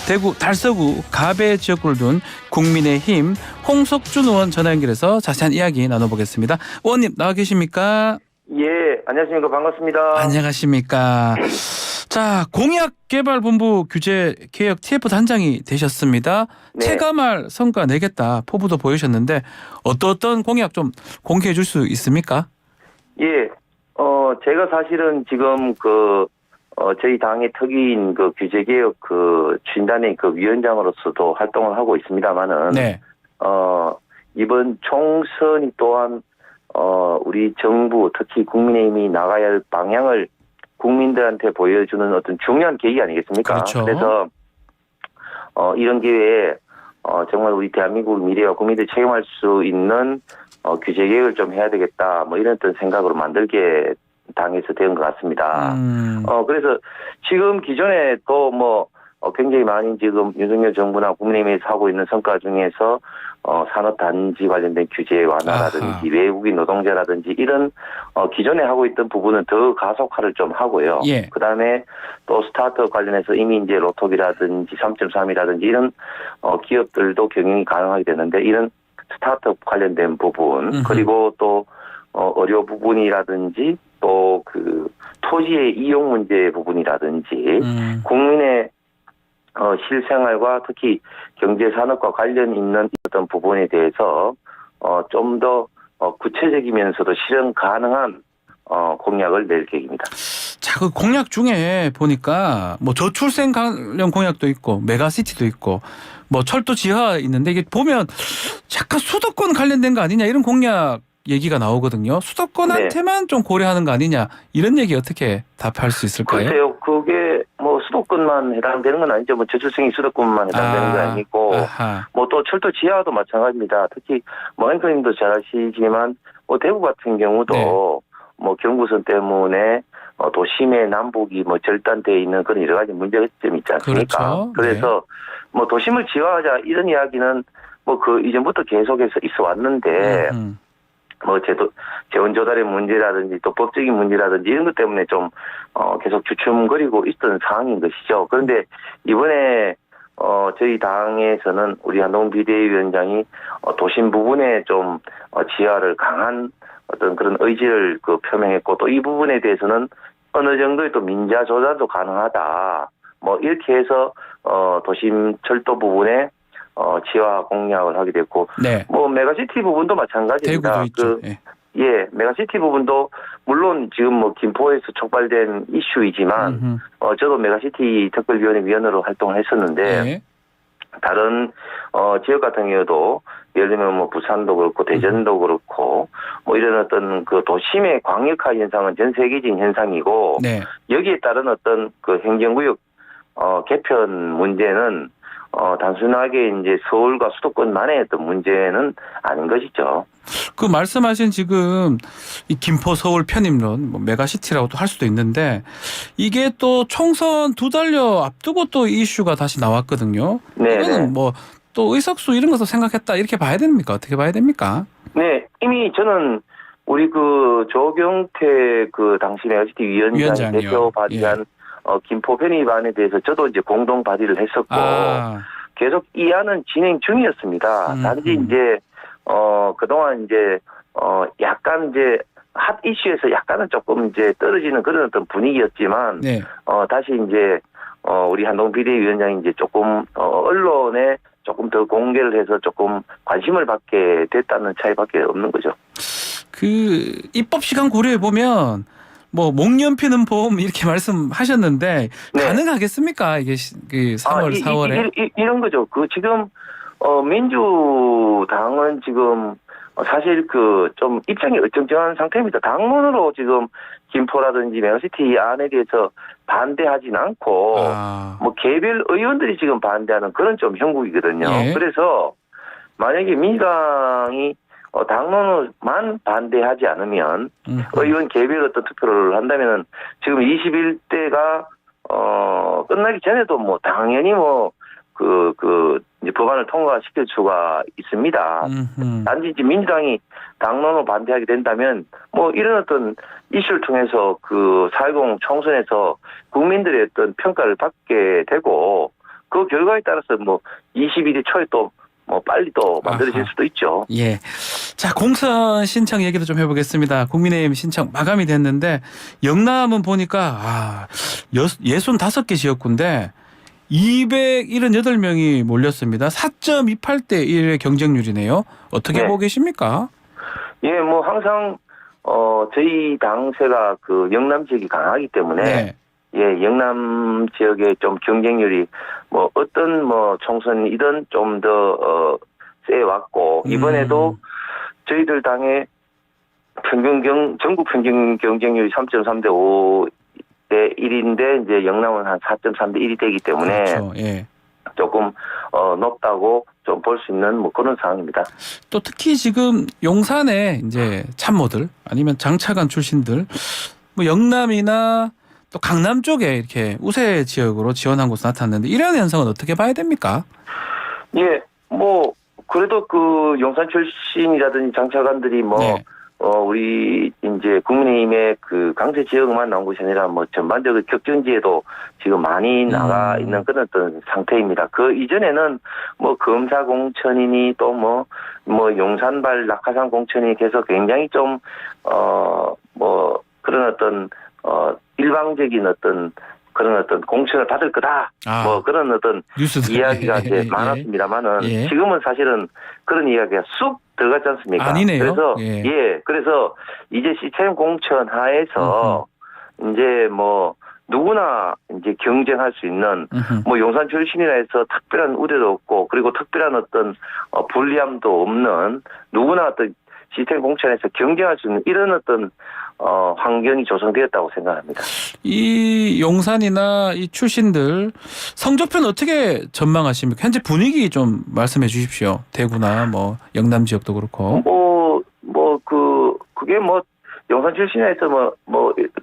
대구 달서구 가배 지역구를 둔 국민의힘 홍석준 의원 전화 연결해서 자세한 이야기 나눠보겠습니다. 의원님 나와 계십니까? 예, 안녕하십니까. 반갑습니다. 안녕하십니까. 자, 공약개발본부 규제 개혁 TF 단장이 되셨습니다. 네. 체감할 성과 내겠다 포부도 보이셨는데 어떤 공약 좀 공개해 줄 수 있습니까? 예, 제가 사실은 지금 저희 당의 특위인 규제개혁 추진단의 위원장으로서도 활동을 하고 있습니다만은, 네. 이번 총선이 또한, 우리 정부, 특히 국민의힘이 나가야 할 방향을 국민들한테 보여주는 어떤 중요한 계기 아니겠습니까? 그렇죠. 그래서, 이런 기회에, 정말 우리 대한민국 미래와 국민들이 책임할 수 있는 규제 개혁을 좀 해야 되겠다, 뭐 이런 어떤 생각으로 만들게 당에서 된 것 같습니다. 그래서 지금 기존에 또 굉장히 많이 지금 윤석열 정부나 국민의힘에서 하고 있는 성과 중에서 산업단지 관련된 규제 완화라든지 아하. 외국인 노동자라든지 이런 기존에 하고 있던 부분은 더 가속화를 좀 하고요. 예. 그다음에 또 스타트업 관련해서 이미 이제 로톡이라든지 3.3이라든지 이런 기업들도 경영이 가능하게 되는데 이런 스타트업 관련된 부분 그리고 또 의료 부분이라든지 또 토지의 이용 문제 부분이라든지 국민의 실생활과 특히 경제산업과 관련 있는 어떤 부분에 대해서 좀 더 구체적이면서도 실현 가능한 공약을 낼 계획입니다. 자, 그 공약 중에 보니까 뭐 저출생 관련 공약도 있고 메가시티도 있고 뭐 철도 지하 있는데 이게 보면 약간 수도권 관련된 거 아니냐 이런 공약 얘기가 나오거든요. 수도권한테만 좀 고려하는 거 아니냐 이런 얘기 어떻게 답할 수 있을까요? 글쎄요. 그게 수도권만 해당되는 건 아니죠. 저출생이 수도권만 해당되는 건 아니고 또 철도 지하도 마찬가지입니다. 특히 앵커님도 잘 아시지만 대구 같은 경우도 네. 경부선 때문에 도심의 남북이 절단되어 있는 그런 여러 가지 문제점이 있지 않습니까? 그렇죠. 그래서 네. 도심을 지하하자 이런 이야기는 이전부터 계속해서 있어 왔는데 재원 조달의 문제라든지 또 법적인 문제라든지 이런 것 때문에 좀 계속 주춤거리고 있던 상황인 것이죠. 그런데 이번에 저희 당에서는 우리 한동훈 비대위원장이 도심 부분에 좀 지하를 강한 어떤 그런 의지를 표명했고 또 이 부분에 대해서는 어느 정도의 또 민자 조달도 가능하다. 이렇게 해서 도심 철도 부분에 지하 공약을 하게 됐고, 네. 메가시티 부분도 마찬가지입니다. 대구도 있죠. 예, 메가시티 부분도 물론 지금 김포에서 촉발된 이슈이지만, 저도 메가시티 특별위원회 위원으로 활동을 했었는데, 네. 다른 지역 같은 경우도 예를 들면 부산도 그렇고 대전도 그렇고 이런 어떤 도심의 광역화 현상은 전 세계적인 현상이고, 네. 여기에 따른 어떤 행정구역 개편 문제는 단순하게 이제 서울과 수도권만의 어떤 문제는 아닌 것이죠. 그 말씀하신 지금 이 김포 서울 편입론 메가시티라고도 할 수도 있는데 이게 또 총선 2달여 앞두고 또 이슈가 다시 나왔거든요. 네. 이거는 또 의석수 이런 것도 생각했다 이렇게 봐야 됩니까? 어떻게 봐야 됩니까? 네, 이미 저는 우리 조경태 당시 메가시티 위원장이 대표 발의한 김포 편입안에 대해서 저도 이제 공동 발의를 했었고 계속 이 안은 진행 중이었습니다. 단지 이제 그동안 이제 약간 이제 핫 이슈에서 약간은 조금 이제 떨어지는 그런 어떤 분위기였지만 네. 다시 이제 우리 한동훈 비대위원장이 이제 조금 언론에 조금 더 공개를 해서 조금 관심을 받게 됐다는 차이밖에 없는 거죠. 입법 시간 고려해 보면 목련피는 봄 이렇게 말씀하셨는데 네. 가능하겠습니까? 이게 3월, 4월에 이런 거죠. 지금 민주당은 지금 사실 좀 입장이 얼쩡쩡한 상태입니다. 당론으로 지금 김포라든지 메가시티 안에 대해서 반대하진 않고 개별 의원들이 지금 반대하는 그런 좀 형국이거든요. 예. 그래서 만약에 민주당이 당론만 반대하지 않으면 의원 개별 어떤 투표를 한다면은 지금 21대가 끝나기 전에도 당연히 이제 법안을 통과시킬 수가 있습니다. 단지 이제 민주당이 당론으로 반대하게 된다면 이런 어떤 이슈를 통해서 4.10 총선에서 국민들의 어떤 평가를 받게 되고 그 결과에 따라서 뭐 21일 초에 또 뭐 빨리 또 만들어질 아하. 수도 있죠. 예. 자, 공천 신청 얘기도 좀 해보겠습니다. 국민의힘 신청 마감이 됐는데 영남은 보니까 65개 지역구인데 278명이 몰렸습니다. 4.28대 1의 경쟁률이네요. 어떻게 네. 보고 계십니까? 예, 뭐 항상 저희 당세가 그 영남 지역이 강하기 때문에 네. 예, 영남 지역의 좀 경쟁률이 뭐 어떤 뭐 총선이든 좀 더 세왔고 이번에도 저희들 당의 전국 평균 경쟁률이 3.3대 5대 1인데 이제 영남은 한 4.3대 1이 되기 때문에 그렇죠. 예. 조금 높다고 좀 볼 수 있는 뭐 그런 상황입니다. 또 특히 지금 용산에 이제 참모들 아니면 장차관 출신들 뭐 영남이나 또 강남 쪽에 이렇게 우세 지역으로 지원한 곳이 나타났는데 이런 현상은 어떻게 봐야 됩니까? 예, 뭐 그래도 그 용산 출신이라든지 장차관들이 뭐 네. 우리 이제 국민의힘의 그 강세 지역만 나온 것이 아니라 뭐 전반적으로 격전지에도 지금 많이 나가 있는 그런 어떤 상태입니다. 그 이전에는 뭐 검사 공천이니 또 뭐 용산발 낙하산 공천이 계속 굉장히 좀 뭐 그런 어떤 일방적인 어떤 그런 어떤 공천을 받을 거다. 뭐 그런 어떤 뉴스들. 이야기가 이제 예. 많았습니다만은 예. 지금은 사실은 그런 이야기가 쑥 들어갔지 않습니까? 아니네요. 그래서 예. 그래서 이제 시스템 공천 하에서 이제 뭐 누구나 이제 경쟁할 수 있는 뭐 용산 출신이라 해서 특별한 우려도 없고 그리고 특별한 어떤 불리함도 없는 누구나 어떤 시스템 공천에서 경쟁할 수 있는 이런 어떤 환경이 조성되었다고 생각합니다. 이 용산이나 이 출신들 성적표는 어떻게 전망하십니까? 현재 분위기 좀 말씀해 주십시오. 대구나 뭐 영남 지역도 그렇고. 그게 뭐 용산 출신에서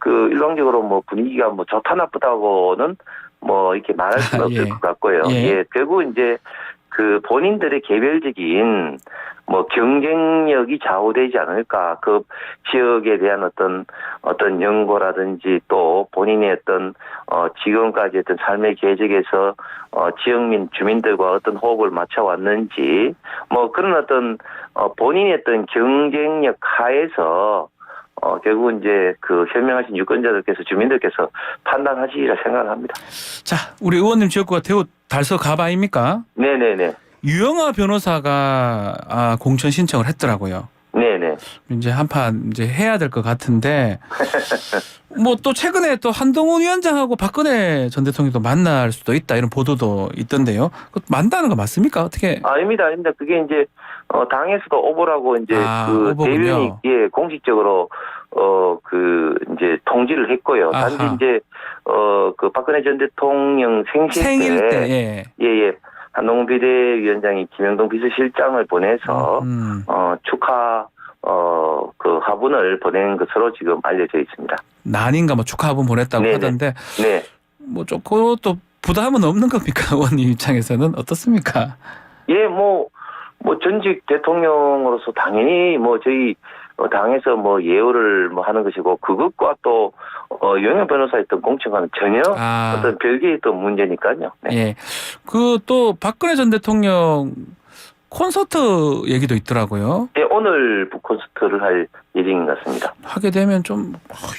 그 일방적으로 뭐 분위기가 뭐 좋다 나쁘다고는 뭐 이렇게 말할 수는 없을 예. 것 같고요. 예. 예, 결국 이제 그 본인들의 개별적인 뭐 경쟁력이 좌우되지 않을까. 그 지역에 대한 어떤 연고라든지 또 본인의 어떤 지금까지 어떤 삶의 궤적에서 지역민 주민들과 어떤 호흡을 맞춰 왔는지 뭐 그런 어떤 본인의 어떤 경쟁력 하에서 결국 이제 그 현명하신 유권자들께서 주민들께서 판단하시리라 생각을 합니다. 자, 우리 의원님 지역구가 대구 달서 가바입니까? 네네네. 유영아 변호사가 공천 신청을 했더라고요. 네네. 이제 한판 이제 해야 될 것 같은데 뭐 또 최근에 또 한동훈 위원장하고 박근혜 전 대통령도 만날 수도 있다 이런 보도도 있던데요. 만나는 거 맞습니까? 어떻게? 아닙니다. 그게 이제 당에서도 오보라고 이제 그 오보군요. 대변인이 공식적으로 그 이제 통지를 했고요. 아하. 단지 이제 그 박근혜 전 대통령 생일 때 예. 한동훈 비대위원장이 김영동 비서실장을 보내서 축하 그 화분을 보낸 것으로 지금 알려져 있습니다. 난인가 뭐 축하 화분 보냈다고 네네. 하던데 네. 뭐 좀 그것도 부담은 없는 겁니까? 의원님 입장에서는 어떻습니까? 예, 뭐 전직 대통령으로서 당연히 뭐 저희 당에서 뭐 예우를 뭐 하는 것이고 그것과 또 유영아 변호사의 어떤 공천과는 전혀 어떤 별개의 또 문제니까요. 네. 예. 그 또 박근혜 전 대통령 콘서트 얘기도 있더라고요. 예, 오늘 콘서트를 할 예정인 것 같습니다. 하게 되면 좀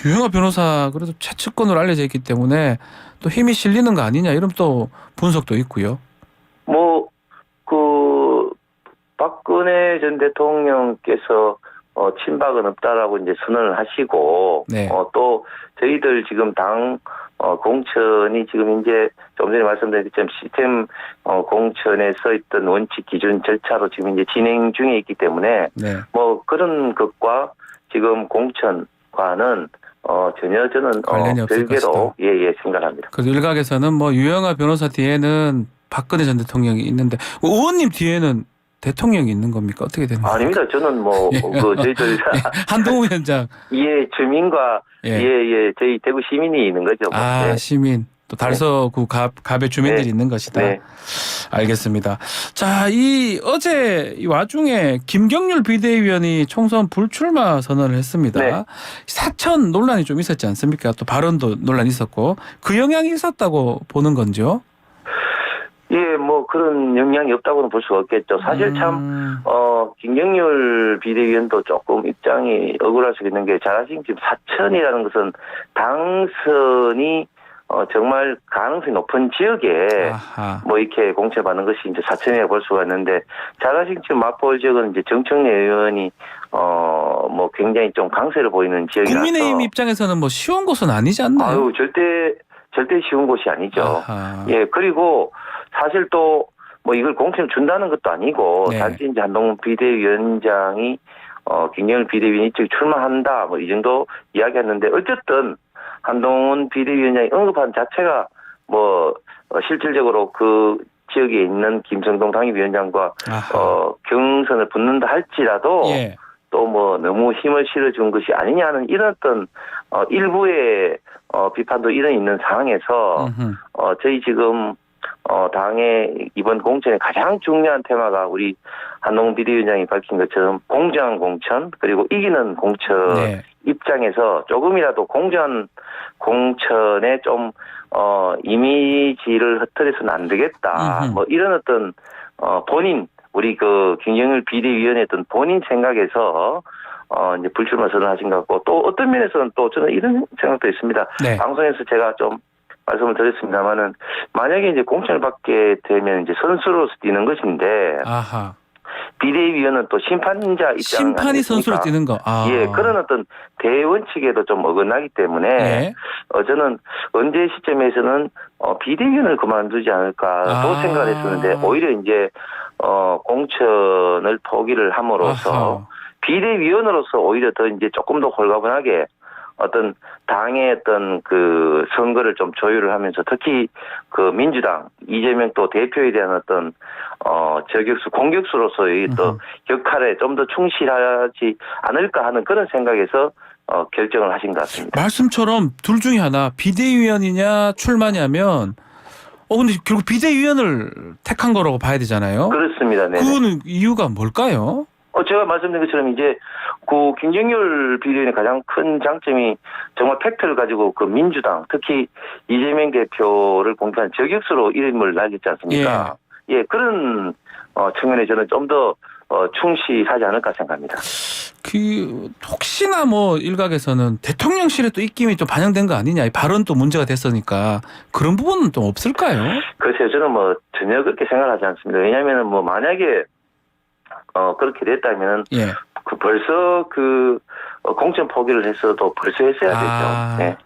유영아 변호사 그래도 최측근으로 알려져 있기 때문에 또 힘이 실리는 거 아니냐 이런 또 분석도 있고요. 뭐 그 박근혜 전 대통령께서 친박은 없다라고 이제 선언을 하시고 네. 또 저희들 지금 당 공천이 지금 이제 좀 전에 말씀드린 것처럼 시스템 공천에 써 있던 원칙 기준 절차로 지금 이제 진행 중에 있기 때문에 네. 뭐 그런 것과 지금 공천과는 전혀 저는 관련이 없을 별개로 예 생각합니다. 그래서 일각에서는 뭐 유영아 변호사 뒤에는 박근혜 전 대통령이 있는데 의원님 뒤에는 대통령이 있는 겁니까? 어떻게 되는 겁니까? 아닙니다. 저는 뭐 그 저희들 한동훈 위원장 예 주민과 예 저희 대구 시민이 있는 거죠. 뭐. 네. 시민 또 달서구 갑의 주민들이 있는 것이다. 네. 알겠습니다. 자, 어제 이 와중에 김경률 비대위원이 총선 불출마 선언을 했습니다. 네. 사천 논란이 좀 있었지 않습니까? 또 발언도 논란이 있었고 그 영향이 있었다고 보는 건지요? 예, 뭐 그런 영향이 없다고는 볼 수가 없겠죠. 사실 참 김경률 비대위원도 조금 입장이 억울할 수 있는 게 잘하신 지금 사천이라는 것은 당선이 정말 가능성이 높은 지역에 아하. 뭐 이렇게 공천받는 것이 이제 사천이라고 볼 수가 있는데 잘하신 지금 마포 지역은 이제 정청래 의원이 뭐 굉장히 좀 강세를 보이는 지역이라서 국민의힘 입장에서는 뭐 쉬운 곳은 아니지 않나요? 아유 절대 쉬운 곳이 아니죠. 아하. 예, 그리고 사실 또 뭐 이걸 공천을 준다는 것도 아니고 네. 단지 이제 한동훈 비대위원장이 김경일 비대위원이 이쪽에 출마한다 뭐 이 정도 이야기했는데 어쨌든 한동훈 비대위원장이 언급한 자체가 뭐 실질적으로 그 지역에 있는 김성동 당협위원장과 아하. 경선을 붙는다 할지라도 예. 또 뭐 너무 힘을 실어준 것이 아니냐는 이런 어떤 일부의 비판도 이런 있는 상황에서 저희 지금 당의 이번 공천의 가장 중요한 테마가 우리 한동훈 비대위원장이 밝힌 것처럼 공정한 공천 그리고 이기는 공천 네. 입장에서 조금이라도 공정한 공천에 좀 이미지를 흐트려서는 안 되겠다. 뭐 이런 어떤 본인 우리 그 김경일 비대위원의 어떤 본인 생각에서 이제 불출마 선언하신 것 같고 또 어떤 면에서는 또 저는 이런 생각도 있습니다. 네. 방송에서 제가 좀 말씀을 드렸습니다만은 만약에 이제 공천을 받게 되면 이제 선수로서 뛰는 것인데 아하. 비대위원은 또 심판자 입장 심판이 아니겠습니까? 선수로 뛰는 거. 아. 예, 그런 어떤 대원칙에도 좀 어긋나기 때문에 예. 저는 언제 시점에서는 비대위원을 그만두지 않을까도 생각을 했었는데 오히려 이제 공천을 포기를 함으로써 아하. 비대위원으로서 오히려 더 이제 조금 더 홀가분하게 어떤 당의 어떤 그 선거를 좀 조율을 하면서 특히 그 민주당 이재명 또 대표에 대한 어떤 저격수 공격수로서의 또 역할에 좀 더 충실하지 않을까 하는 그런 생각에서 결정을 하신 것 같습니다. 말씀처럼 둘 중에 하나 비대위원이냐 출마냐면 근데 결국 비대위원을 택한 거라고 봐야 되잖아요. 그렇습니다. 네. 그거는 이유가 뭘까요? 제가 말씀드린 것처럼 이제 그 김경률 비대위원의 가장 큰 장점이 정말 팩트를 가지고 그 민주당 특히 이재명 대표를 공격한 저격수로 이름을 날렸지 않습니까? 예, 그런 측면에 저는 좀 더 충실하지 않을까 생각합니다. 그 혹시나 뭐 일각에서는 대통령실에 또 입김이 좀 반영된 거 아니냐 이 발언도 문제가 됐으니까 그런 부분은 좀 없을까요? 글쎄요, 저는 뭐 전혀 그렇게 생각하지 않습니다. 왜냐하면은 뭐 만약에 그렇게 됐다면 예. 그 벌써 그 공천 포기를 했어도 벌써 했어야 되죠. 네.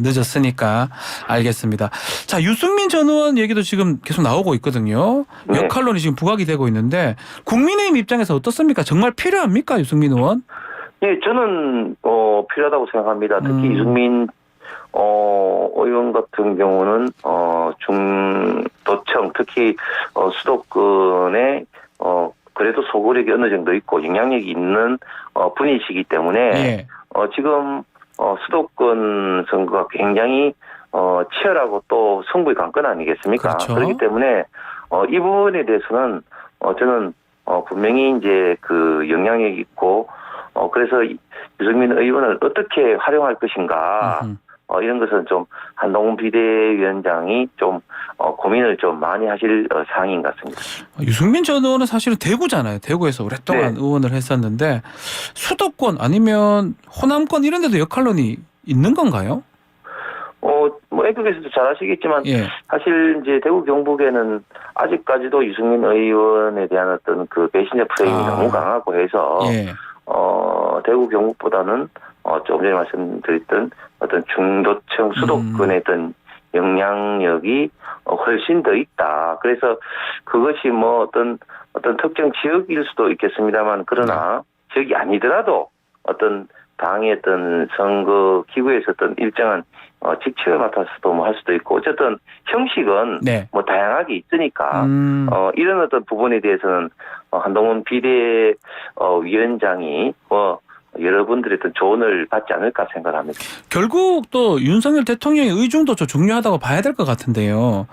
늦었으니까 알겠습니다. 자, 유승민 전 의원 얘기도 지금 계속 나오고 있거든요. 네. 역할론이 지금 부각이 되고 있는데 국민의힘 입장에서 어떻습니까? 정말 필요합니까, 유승민 의원? 예, 저는 필요하다고 생각합니다. 특히 유승민 의원 같은 경우는 중도청 특히 수도권에 그래도 소구력이 어느 정도 있고 영향력이 있는 분이시기 때문에 예. 지금 수도권 선거가 굉장히 치열하고 또 승부의 관건 아니겠습니까? 그렇죠. 그렇기 때문에 이 부분에 대해서는 저는 분명히 이제 그 영향력이 있고 그래서 유승민 의원을 어떻게 활용할 것인가 이런 것은 좀 한동훈 비대위원장이 좀 고민을 좀 많이 하실 사항인 것 같습니다. 유승민 전 의원은 사실은 대구잖아요. 대구에서 오랫동안 네. 의원을 했었는데 수도권 아니면 호남권 이런 데도 역할론이 있는 건가요? 뭐 애국에서도 잘 아시겠지만 예. 사실 이제 대구 경북에는 아직까지도 유승민 의원에 대한 어떤 그 배신자 프레임이 너무 강하고 해서 예. 대구 경북보다는 조금 전에 말씀드렸던 어떤 중도층 수도권의 어떤 영향력이 훨씬 더 있다. 그래서 그것이 뭐 어떤 특정 지역일 수도 있겠습니다만 그러나 지역이 아니더라도 어떤 당의 어떤 선거 기구에서 어떤 일정한 직책을 맡아서도 뭐 할 수도 있고 어쨌든 형식은 네. 뭐 다양하게 있으니까 이런 어떤 부분에 대해서는 한동훈 비대위원장이 여러분들의 어떤 조언을 받지 않을까 생각합니다. 결국 또 윤석열 대통령의 의중도 좀 중요하다고 봐야 될 것 같은데요.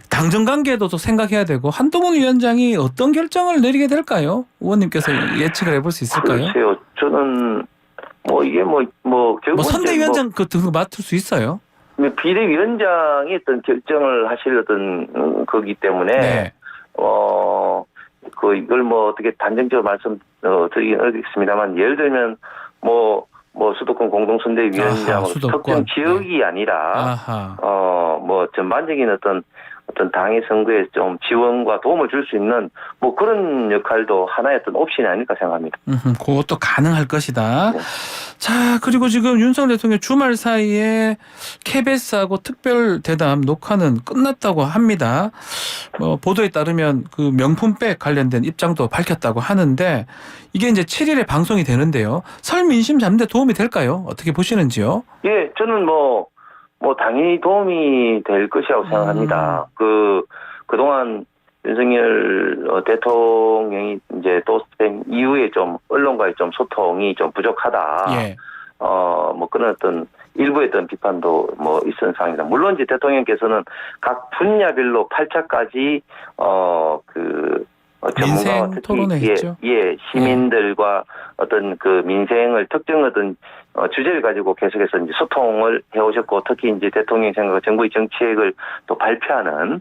당정 관계도 또 생각해야 되고 한동훈 위원장이 어떤 결정을 내리게 될까요? 의원님께서 예측을 해볼 수 있을까요? 글쎄요. 저는 이게 결국 선대위원장 같은 거 맡을 수 있어요? 비대위원장이 어떤 결정을 하실 어떤 거기 때문에 네. 이걸 뭐 어떻게 단정적으로 말씀드리긴 어렵겠습니다만 예를 들면 뭐 수도권 공동선대위원장으로 수도권. 특정 지역이 아니라 아하. 뭐 전반적인 어떤 당의 선거에 좀 지원과 도움을 줄 수 있는 뭐 그런 역할도 하나의 어떤 옵션이 아닐까 생각합니다. 그것도 가능할 것이다. 네. 자, 그리고 지금 윤석열 대통령 주말 사이에 KBS하고 특별 대담 녹화는 끝났다고 합니다. 보도에 따르면 그 명품백 관련된 입장도 밝혔다고 하는데 이게 이제 7일에 방송이 되는데요. 설 민심 잡는 데 도움이 될까요? 어떻게 보시는지요? 예, 저는 뭐 당연히 도움이 될 것이라고 생각합니다. 그동안 윤석열 대통령이 이제 도스템 이후에 좀 언론과의 좀 소통이 좀 부족하다. 예. 뭐 그런 어떤 일부의 어떤 비판도 뭐 있었던 상황이다. 물론 이제 대통령께서는 각 분야별로 8차까지 전문가와 민생 토론회 했죠. 시민들과 어떤 그 민생을 특정 어떤 주제를 가지고 계속해서 이제 소통을 해오셨고 특히 이제 대통령 생각, 정부의 정책을 또 발표하는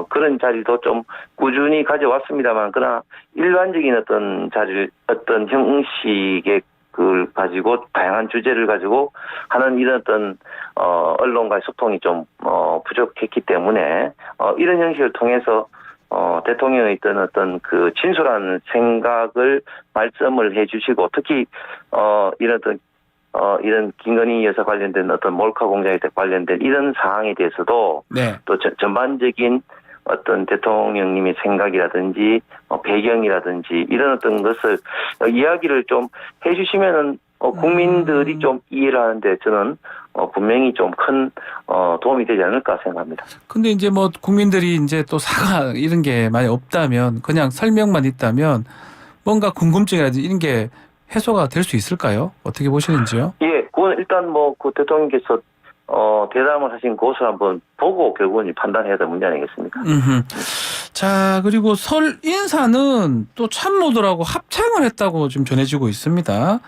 그런 자리도 좀 꾸준히 가져왔습니다만 그러나 일반적인 어떤 자리를 어떤 형식의 그걸 가지고 다양한 주제를 가지고 하는 이런 어떤 언론과의 소통이 좀 부족했기 때문에 이런 형식을 통해서 대통령의 어떤 그 진솔한 생각을 말씀을 해주시고 특히 이런 김건희 여사 관련된 어떤 몰카 공작에 관련된 이런 사항에 대해서도 네. 또 전반적인 어떤 대통령님의 생각이라든지 배경이라든지 이런 어떤 것을 이야기를 좀 해주시면은 국민들이 좀 이해를 하는데 저는 분명히 좀 큰 도움이 되지 않을까 생각합니다. 근데 이제 뭐 국민들이 이제 또 사과 이런 게 많이 없다면 그냥 설명만 있다면 뭔가 궁금증이라든지 이런 게 해소가 될 수 있을까요? 어떻게 보시는지요? 예, 그건 일단 뭐 그 대통령께서 대담을 하신 것을 한번 보고 결국은 판단해야 될 문제 아니겠습니까? 자, 그리고 설 인사는 또 참모들하고 합창을 했다고 지금 전해지고 있습니다.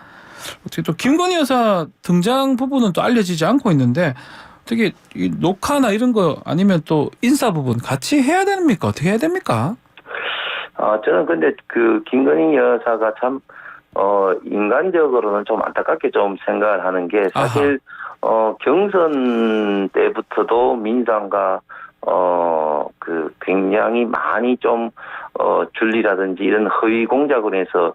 어떻게 또 김건희 여사 등장 부분은 또 알려지지 않고 있는데 어떻게 이 녹화나 이런 거 아니면 또 인사 부분 같이 해야 됩니까? 어떻게 해야 됩니까? 저는 근데 그 김건희 여사가 참 인간적으로는 좀 안타깝게 좀 생각을 하는 게 사실 경선 때부터도 민주당과 굉장히 많이 좀 줄리라든지 이런 허위 공작을 해서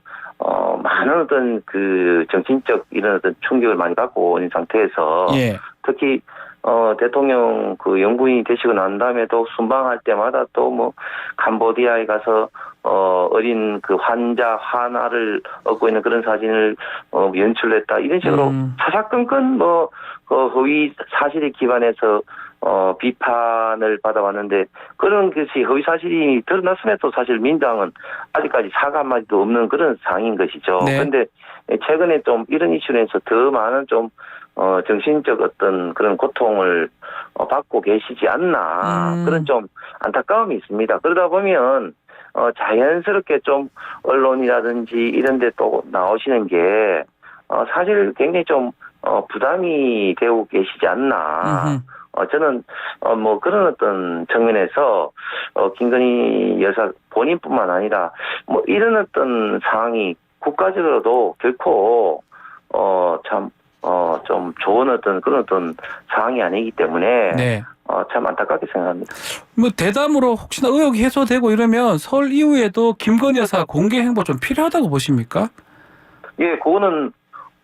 많은 어떤 그 정신적 이런 어떤 충격을 많이 받고 있는 상태에서 예. 특히 대통령 그 영부인이 되시고 난 다음에도 순방할 때마다 또 뭐 캄보디아에 가서 어린 그 환자 하나를 얻고 있는 그런 사진을 연출했다 이런 식으로 사사건건 허위 사실에 기반해서 비판을 받아왔는데 그런 것이 허위 사실이 드러났음에도 사실 민주당은 아직까지 사과 한마디도 없는 그런 상황인 것이죠. 그런데 네. 최근에 좀 이런 이슈로 해서 더 많은 좀 정신적 어떤 그런 고통을 받고 계시지 않나 그런 좀 안타까움이 있습니다. 그러다 보면 자연스럽게 좀 언론이라든지 이런 데 또 나오시는 게 사실 굉장히 좀 부담이 되고 계시지 않나. 저는 뭐 그런 어떤 측면에서 김건희 여사 본인뿐만 아니라 뭐 이런 어떤 상황이 국가적으로도 결코 좀 좋은 어떤 그런 어떤 상황이 아니기 때문에 네. 참 안타깝게 생각합니다. 뭐 대담으로 혹시나 의혹이 해소되고 이러면 설 이후에도 김건희 여사 공개 행보 좀 필요하다고 보십니까? 예, 그거는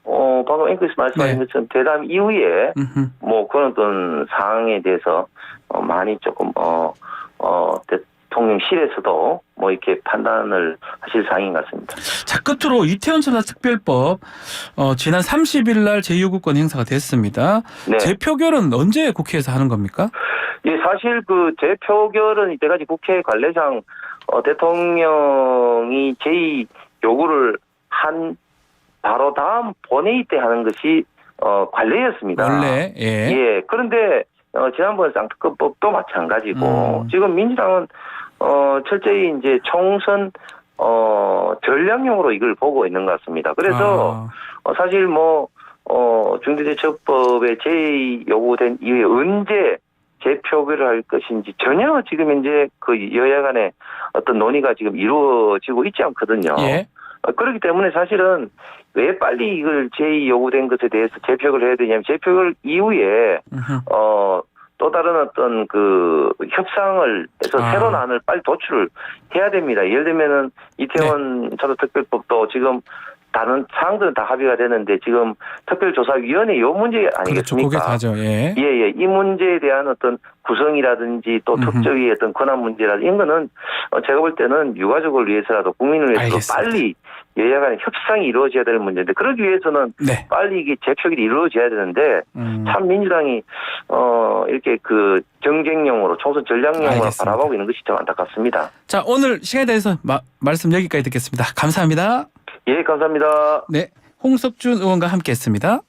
방금 앵커에서 말씀하신 것처럼 대담 이후에 뭐 그런 어떤 상황에 대해서 많이 조금 대통령실에서도 뭐 이렇게 판단을 하실 사항인 것 같습니다. 자, 끝으로 이태원 참사 특별법 지난 30일 날 제2요구권 행사가 됐습니다. 네. 재표결은 언제 국회에서 하는 겁니까? 예, 사실 그 재표결은 이때까지 국회 관례상 대통령이 제2요구를 한 바로 다음 본회의 때 하는 것이 관례였습니다. 원래 예. 그런데 지난번 쌍특검법도 마찬가지고 지금 민주당은 철저히 이제 총선 전략용으로 이걸 보고 있는 것 같습니다. 그래서 사실 뭐 중대재해처벌법에 제2 요구된 이후에 언제 재표결을 할 것인지 전혀 지금 현재 그 여야 간의 어떤 논의가 지금 이루어지고 있지 않거든요. 예. 그렇기 때문에 사실은 왜 빨리 이걸 제의 요구된 것에 대해서 재표결을 해야 되냐면 재표결 이후에 또 다른 어떤 그 협상을 해서 새로운 안을 빨리 도출을 해야 됩니다. 예를 들면은 이태원 차도특별법도 지금 다른 사항들은 다 합의가 되는데 지금 특별조사위원회 요 문제 아니겠습니까? 그렇죠. 그게 다죠. 예. 예. 이 문제에 대한 어떤 구성이라든지 또 특조위의 어떤 권한 문제라든지 이런 거는 제가 볼 때는 유가족을 위해서라도 국민을 위해서도 알겠습니다. 빨리 여야 간의 협상이 이루어져야 될 문제인데 그러기 위해서는 네. 빨리 이게 재표결이 이루어져야 되는데 참 민주당이 이렇게 그 정쟁용으로 총선 전략용으로 알겠습니다. 바라보고 있는 것이 좀 안타깝습니다. 자, 오늘 시간에 대해서 말씀 여기까지 듣겠습니다. 감사합니다. 예, 감사합니다. 네. 홍석준 의원과 함께했습니다.